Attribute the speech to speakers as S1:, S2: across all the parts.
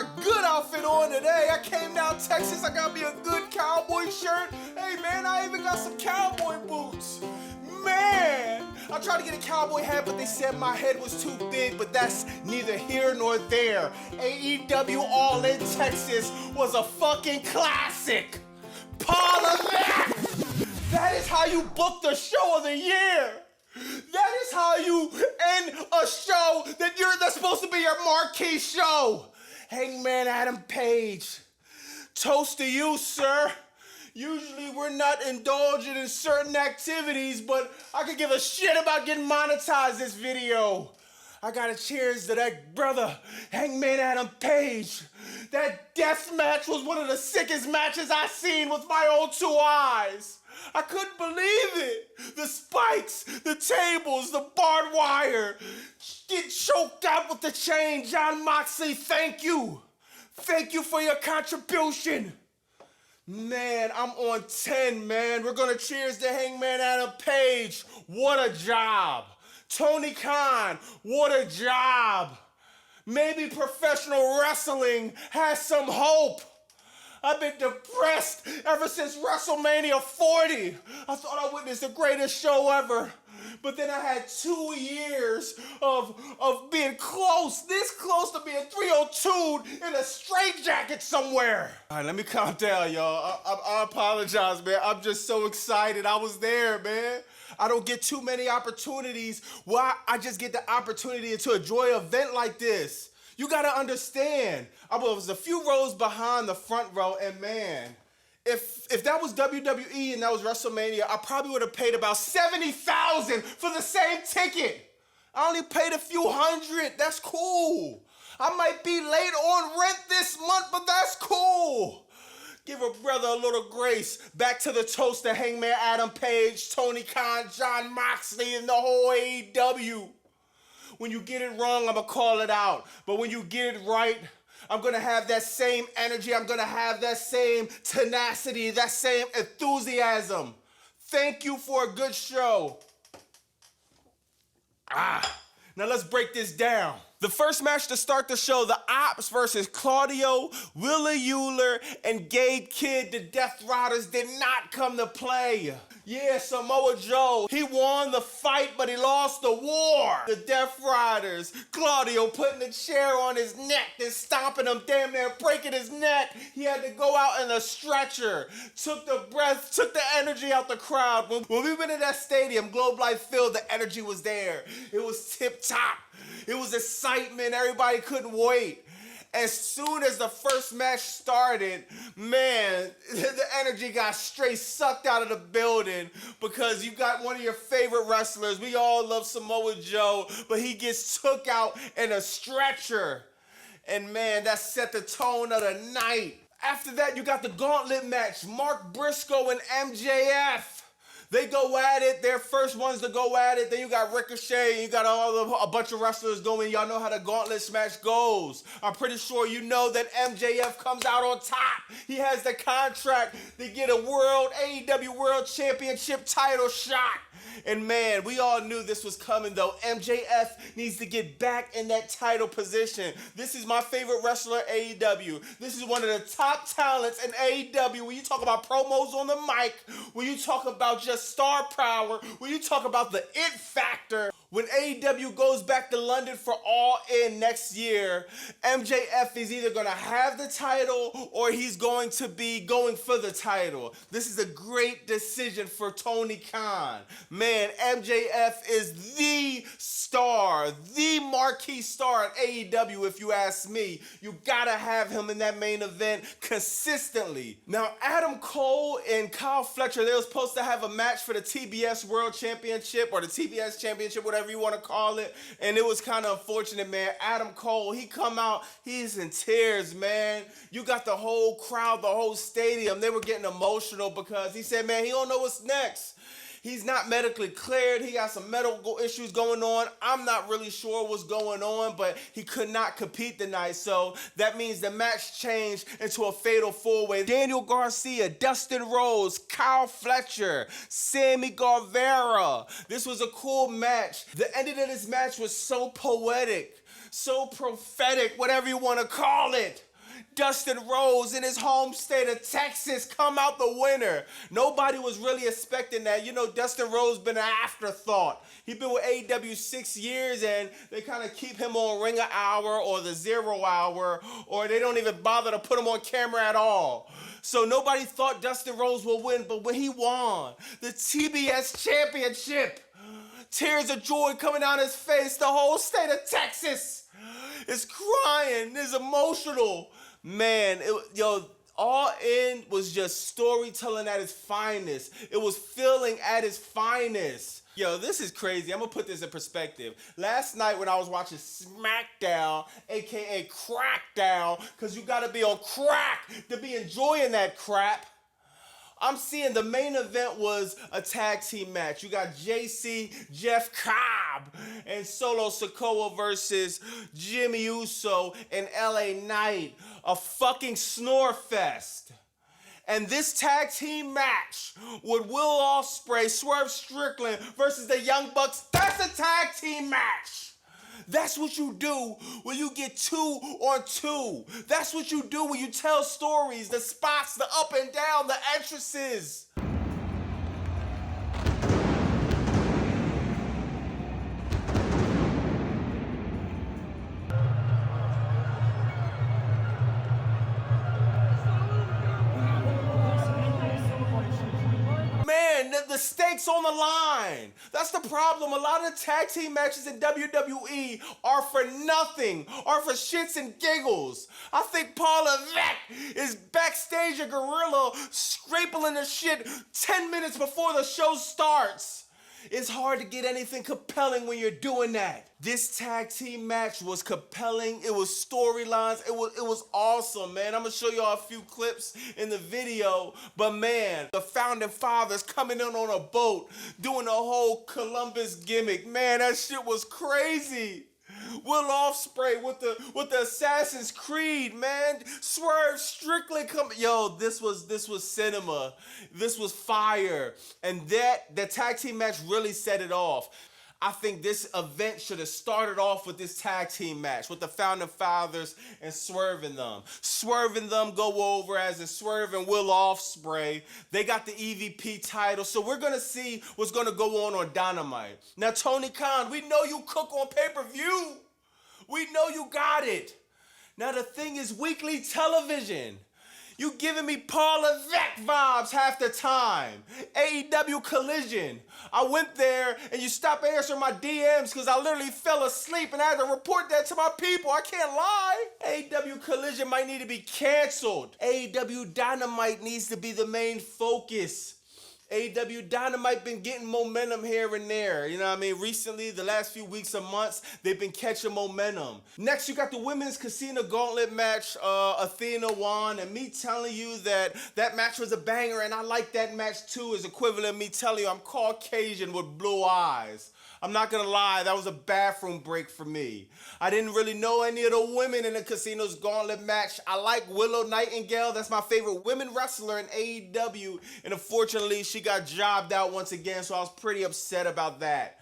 S1: got a good outfit on today. I came down Texas, I got me a good cowboy shirt. Hey man, I even got some cowboy boots. Man, I tried to get a cowboy hat, but they said my head was too big, but that's neither here nor there. AEW All In Texas was a fucking classic. Parliament! That is how you book the show of the year. That is how you end a show that's supposed to be your marquee show. Hangman Adam Page. Toast to you, sir. Usually we're not indulging in certain activities, but I could give a shit about getting monetized this video. I gotta cheers to that brother, Hangman Adam Page. That death match was one of the sickest matches I've seen with my own two eyes. I couldn't believe it. The spikes, the tables, the barbed wire. Get choked out with the chain. Jon Moxley, thank you. Thank you for your contribution. Man, I'm on 10, man. We're gonna cheers to Hangman Adam Page. What a job. Tony Khan, what a job. Maybe professional wrestling has some hope. I've been depressed ever since WrestleMania 40. I thought I witnessed the greatest show ever. But then I had 2 years of being this close to being 302'd in a straitjacket somewhere. All right, let me calm down, y'all. I apologize, man. I'm just so excited. I was there, man. I don't get too many opportunities. Why? I just get the opportunity to enjoy an event like this. You gotta understand. I was a few rows behind the front row, and man, if that was WWE and that was WrestleMania, I probably would have paid about $70,000 for the same ticket. I only paid a few hundred. That's cool. I might be late on rent this month, but that's cool. Give a brother a little grace. Back to the toast to Hangman Adam Page, Tony Khan, Jon Moxley, and the whole AEW. When you get it wrong, I'm gonna call it out. But when you get it right, I'm gonna have that same energy. I'm gonna have that same tenacity, that same enthusiasm. Thank you for a good show. Now let's break this down. The first match to start the show, the Ops versus Claudio, Wheeler Yuler, and Gabe Kidd, the Death Riders, did not come to play. Yeah, Samoa Joe, he won the fight, but he lost the war. The Death Riders, Claudio putting the chair on his neck and stomping him, damn near breaking his neck. He had to go out in a stretcher, took the breath, took the energy out the crowd. When we went in that stadium, Globe Life Field, the energy was there. It was tip top. It was excitement. Everybody couldn't wait. As soon as the first match started, man, the energy got straight sucked out of the building because you got one of your favorite wrestlers. We all love Samoa Joe, but he gets took out in a stretcher. And man, that set the tone of the night. After that, you got the gauntlet match. Mark Briscoe and MJF. They go at it. They're first ones to go at it. Then you got Ricochet, and you got a bunch of wrestlers going. Y'all know how the gauntlet match goes. I'm pretty sure you know that MJF comes out on top. He has the contract to get a AEW World Championship title shot. And man, we all knew this was coming though. MJF needs to get back in that title position. This is my favorite wrestler, AEW. This is one of the top talents in AEW. When you talk about promos on the mic, when you talk about just star power, when you talk about the it factor, when AEW goes back to London for All In next year, MJF is either going to have the title or he's going to be going for the title. This is a great decision for Tony Khan. Man, MJF is the star, the marquee star at AEW, if you ask me. You got to have him in that main event consistently. Now, Adam Cole and Kyle Fletcher, they were supposed to have a match for the TBS World Championship or the TBS Championship, whatever you want to call it, and it was kind of unfortunate, man. Adam Cole, he come out, he's in tears, man. You got the whole crowd, the whole stadium, they were getting emotional because he said, man, he don't know what's next. He's not medically cleared. He got some medical issues going on. I'm not really sure what's going on, but he could not compete tonight. So that means the match changed into a fatal four-way. Daniel Garcia, Dustin Rhodes, Kyle Fletcher, Sammy Guevara. This was a cool match. The ending of this match was so poetic, so prophetic, whatever you want to call it. Dustin Rhodes in his home state of Texas come out the winner. Nobody was really expecting that. You know, Dustin Rhodes been an afterthought. He's been with AEW 6 years, and they kind of keep him on Ring of Hour or the 0 Hour, or they don't even bother to put him on camera at all. So nobody thought Dustin Rhodes would win, but when he won the TBS Championship, tears of joy coming down his face, the whole state of Texas is crying, is emotional. Man, All In was just storytelling at its finest. It was feeling at its finest. Yo, this is crazy. I'm gonna put this in perspective. Last night when I was watching SmackDown, aka Crackdown, because you gotta be on crack to be enjoying that crap, I'm seeing the main event was a tag team match. You got JC, Jeff Cobb, and Solo Sikoa versus Jimmy Uso and LA Knight. A fucking snore fest. And this tag team match with Will Ospreay, Swerve Strickland versus the Young Bucks, that's a tag team match. That's what you do when you get 2 on 2. That's what you do when you tell stories, the spots, the up and down, the entrances. The stakes on the line. That's the problem. A lot of the tag team matches in WWE are for nothing, are for shits and giggles. I think Paul Levesque is backstage a gorilla scraping the shit 10 minutes before the show starts. It's hard to get anything compelling when you're doing that. This tag team match was compelling. It was storylines. It was awesome, man. I'm gonna show y'all a few clips in the video, but man, the founding fathers coming in on a boat, doing the whole Columbus gimmick. Man, that shit was crazy. Will Ospreay with the Assassin's Creed, man. Swerve Strickland coming. Yo, this was cinema. This was fire. And the tag team match really set it off. I think this event should have started off with this tag team match with the founding fathers and Swerve and them. Swerve and them go over as in Swerve and Will Ospreay. They got the EVP title, so we're gonna see what's gonna go on Dynamite. Now, Tony Khan, we know you cook on pay-per-view. We know you got it. Now the thing is weekly television. You giving me Paul Levesque vibes half the time. AEW Collision. I went there and you stopped answering my DMs because I literally fell asleep and I had to report that to my people. I can't lie. AEW Collision might need to be canceled. AEW Dynamite needs to be the main focus. AEW Dynamite been getting momentum here and there. You know what I mean? Recently, the last few weeks or months, they've been catching momentum. Next, you got the women's casino gauntlet match, Athena won, and me telling you that match was a banger, and I like that match too, is equivalent to me telling you I'm Caucasian with blue eyes. I'm not gonna lie, that was a bathroom break for me. I didn't really know any of the women in the casino's gauntlet match. I like Willow Nightingale, that's my favorite women wrestler in AEW, and unfortunately she got jobbed out once again, so I was pretty upset about that.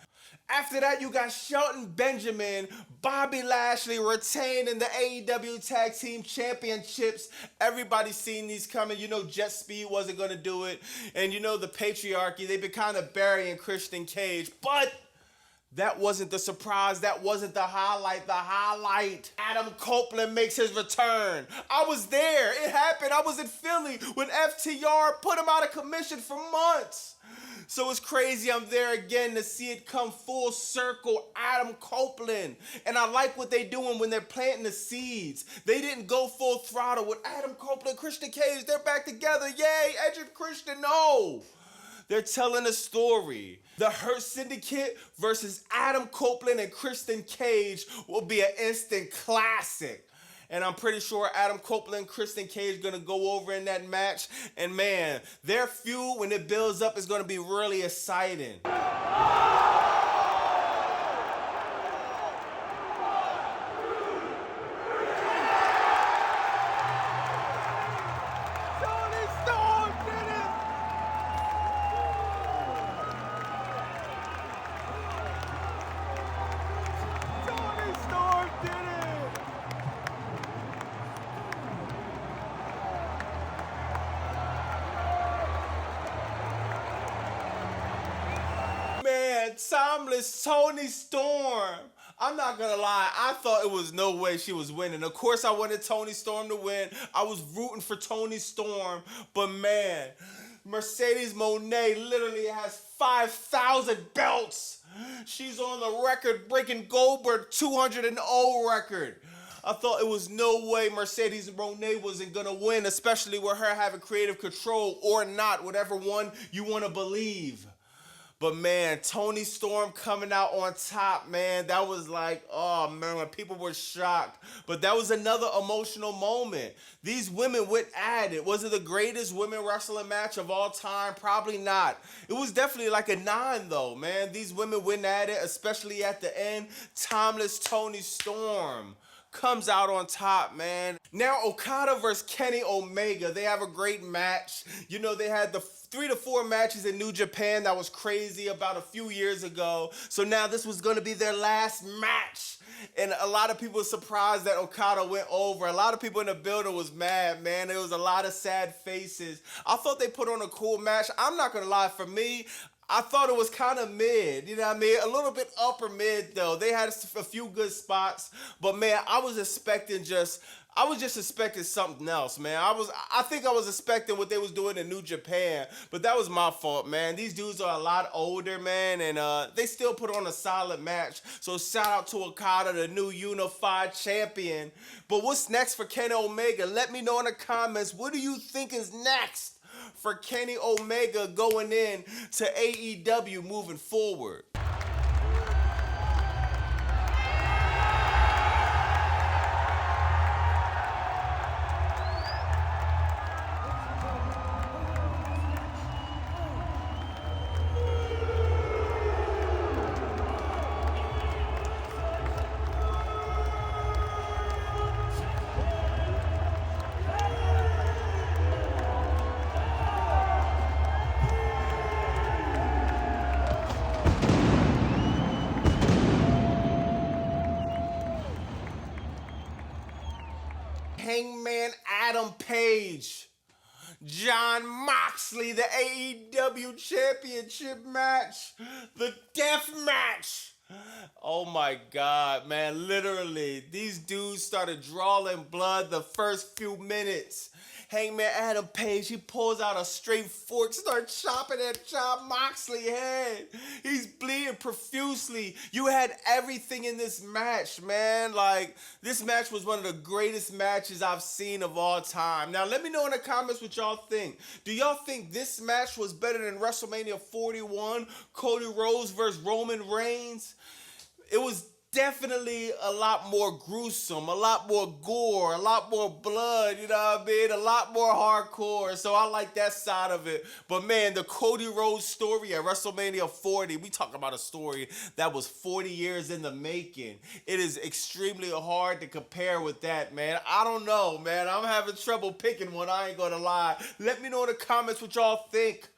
S1: After that, you got Shelton Benjamin, Bobby Lashley retaining the AEW Tag Team Championships. Everybody's seen these coming. You know Jet Speed wasn't gonna do it, and you know the patriarchy, they've been kind of burying Christian Cage, but that wasn't the surprise. That wasn't the highlight. The highlight, Adam Copeland makes his return. I was there. It happened. I was in Philly when FTR put him out of commission for months. So it's crazy I'm there again to see it come full circle. Adam Copeland. And I like what they're doing when they're planting the seeds. They didn't go full throttle with Adam Copeland, Christian Cage. They're back together. Yay, Edge and Christian. No. They're telling a story. The Hurt Syndicate versus Adam Copeland and Christian Cage will be an instant classic. And I'm pretty sure Adam Copeland and Christian Cage gonna go over in that match. And man, their feud, when it builds up, is gonna be really exciting. timeless Toni Storm. I'm not gonna lie, I thought it was no way she was winning. Of course, I wanted Toni Storm to win. I was rooting for Toni Storm, but man, Mercedes Moné literally has 5,000 belts. She's on the record-breaking Goldberg 200-0 record. I thought it was no way Mercedes Moné wasn't gonna win, especially with her having creative control or not, whatever one you wanna believe. But man, Toni Storm coming out on top, man, that was like, oh man, when people were shocked. But that was another emotional moment. These women went at it. Was it the greatest women wrestling match of all time? Probably not. It was definitely like a 9 though, man. These women went at it, especially at the end. Timeless Toni Storm comes out on top, man. Now Okada versus Kenny Omega, they have a great match. You know, they had the 3 to 4 matches in New Japan that was crazy about a few years ago. So now this was gonna be their last match. And a lot of people were surprised that Okada went over. A lot of people in the building was mad, man. There was a lot of sad faces. I thought they put on a cool match. I'm not gonna lie, for me, I thought it was kind of mid, you know what I mean? A little bit upper mid though. They had a few good spots, but man, I was just expecting something else, man. I think I was expecting what they was doing in New Japan, but that was my fault, man. These dudes are a lot older, man, and they still put on a solid match. So shout out to Okada, the new unified champion. But what's next for Kenny Omega? Let me know in the comments. What do you think is next for Kenny Omega going in to AEW moving forward? Hangman Adam Page, Jon Moxley, the AEW Championship match, the death match. Oh my God, man, literally, these dudes started drawing blood the first few minutes. Hangman Adam Page, he pulls out a straight fork, starts chopping at Jon Moxley's head. He's bleeding profusely. You had everything in this match, man. Like, this match was one of the greatest matches I've seen of all time. Now, let me know in the comments what y'all think. Do y'all think this match was better than WrestleMania 41, Cody Rhodes versus Roman Reigns? It was definitely a lot more gruesome, a lot more gore, a lot more blood, you know what I mean? A lot more hardcore, so I like that side of it. But man, the Cody Rhodes story at WrestleMania 40, we talk about a story that was 40 years in the making. It is extremely hard to compare with that, man. I don't know, man. I'm having trouble picking one, I ain't gonna lie. Let me know in the comments what y'all think.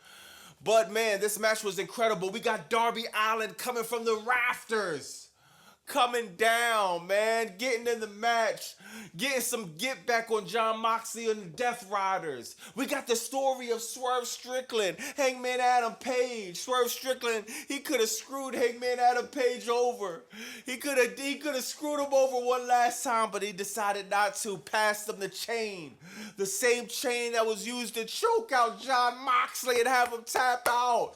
S1: But man, this match was incredible. We got Darby Allin coming from the rafters, coming down, man, getting in the match, getting some get back on Jon Moxley and the Death Riders. We got the story of Swerve Strickland, Hangman Adam Page. Swerve Strickland, he could have screwed Hangman Adam Page over. He could have screwed him over one last time, but he decided not to. Passed him the chain. The same chain that was used to choke out Jon Moxley and have him tap out.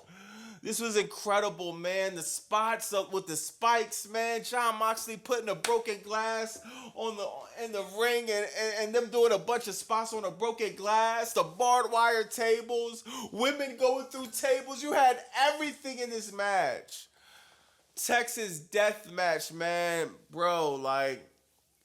S1: This was incredible, man. The spots up with the spikes, man. Jon Moxley putting a broken glass in the ring and them doing a bunch of spots on a broken glass. The barbed wire tables, women going through tables. You had everything in this match. Texas death match, man. Bro, like,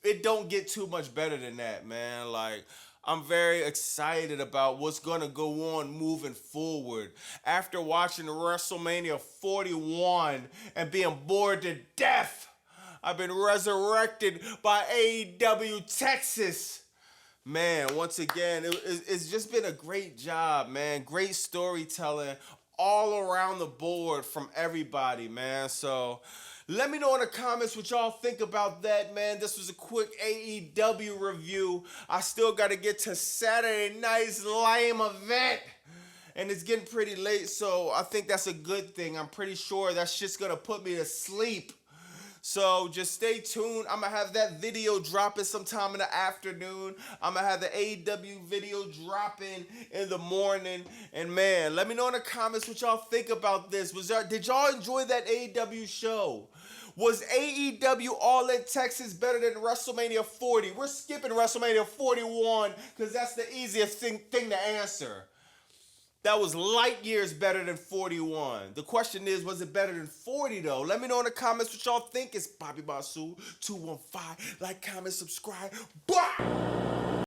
S1: it don't get too much better than that, man. Like, I'm very excited about what's going to go on moving forward. After watching WrestleMania 41 and being bored to death, I've been resurrected by AEW Texas. Man, once again, it's just been a great job, man. Great storytelling all around the board from everybody, man. So let me know in the comments what y'all think about that, man. This was a quick AEW review. I still got to get to Saturday night's lame event. and it's getting pretty late, so I think that's a good thing. I'm pretty sure that's just gonna put me to sleep. So just stay tuned. I'm gonna have that video dropping sometime in the afternoon. I'm gonna have the AEW video dropping in the morning. And man, let me know in the comments what y'all think about this. Did y'all enjoy that AEW show? Was AEW All In Texas better than WrestleMania 40? We're skipping WrestleMania 41 because that's the easiest thing to answer. That was light years better than 41. The question is, was it better than 40 though? Let me know in the comments what y'all think. It's Bobby Basu 215. Like, comment, subscribe. Bye!